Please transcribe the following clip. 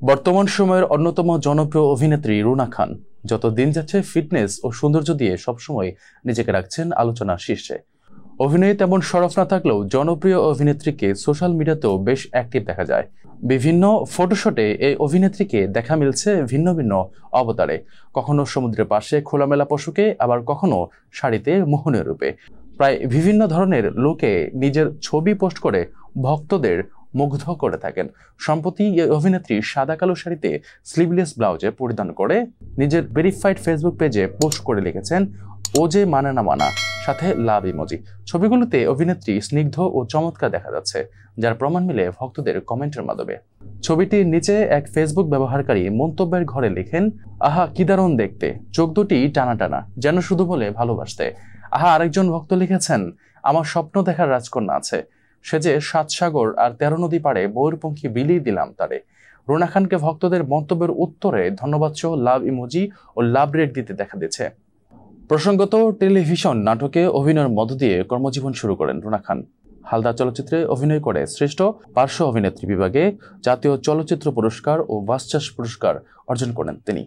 বর্তমান সময়ের অন্যতম জনপ্রিয় অভিনেত্রী রুনা খান যত দিন যাচ্ছে ফিটনেস ও সৌন্দর্য দিয়ে সবসময় নিজেকে রাখছেন আলোচনার শীর্ষে। অভিনয়ে তেমন সরব না থাকলেও জনপ্রিয় অভিনেত্রীকে সোশ্যাল মিডিয়াতেও বেশ অ্যাক্টিভ দেখা যায়। বিভিন্ন ফটোশুটে এই অভিনেত্রীকে দেখা মিলছে ভিন্ন ভিন্ন অবতারে, কখনো সমুদ্রের পাশে খোলামেলা পোশাকে, আবার কখনো শাড়িতে মোহনীয় রূপে। প্রায় বিভিন্ন ধরনের লোকে নিজের ছবি পোস্ট করে ভক্তদের মুগ্ধ করে থাকেন। সম্প্রতি এই অভিনেত্রী সাদা কালো শাড়িতে স্লিভলেস ব্লাউজে পরিধান করে নিজের ভেরিফাইড ফেসবুক পেজে পোস্ট করে লিখেছেন, ও যে মানে না মানা, সাথে লাভ ইমোজি। ছবিগুলোতে অভিনেত্রী স্নিগ্ধ ও চমৎকার দেখা যাচ্ছে, যার প্রমাণ মিলে ভক্তদের কমেন্টের মাধ্যমে। ছবিটির নিচে এক ফেসবুক ব্যবহারকারী মন্তব্যের ঘরে লেখেন, আহা কি দারুণ দেখতে, চোখ দুটি টানা টানা, যেন শুধু বলে ভালোবাসতে। আহা আরেকজন ভক্ত লিখেছেন, আমার স্বপ্ন দেখার রাজকন্যা আছে, সে যে 7 সাগর আর 13 নদী পাড়ে বউয়ের পঙ্খী বিলিয়ে দিলাম তারে। রুনা খানকে ভক্তদের মন্তব্যের উত্তরে ধন্যবাদ সহ লাভ ইমোজি ও লাভ রেট দিতে দেখা দিয়েছে। প্রসঙ্গত, টেলিভিশন নাটকে অভিনয়ের মধ্য দিয়ে কর্মজীবন শুরু করেন রুনা খান। হালদা চলচ্চিত্রে অভিনয় করে শ্রেষ্ঠ পার্শ্ব অভিনেত্রী বিভাগে জাতীয় চলচ্চিত্র পুরস্কার ও বাচসাস পুরস্কার অর্জন করেন তিনি।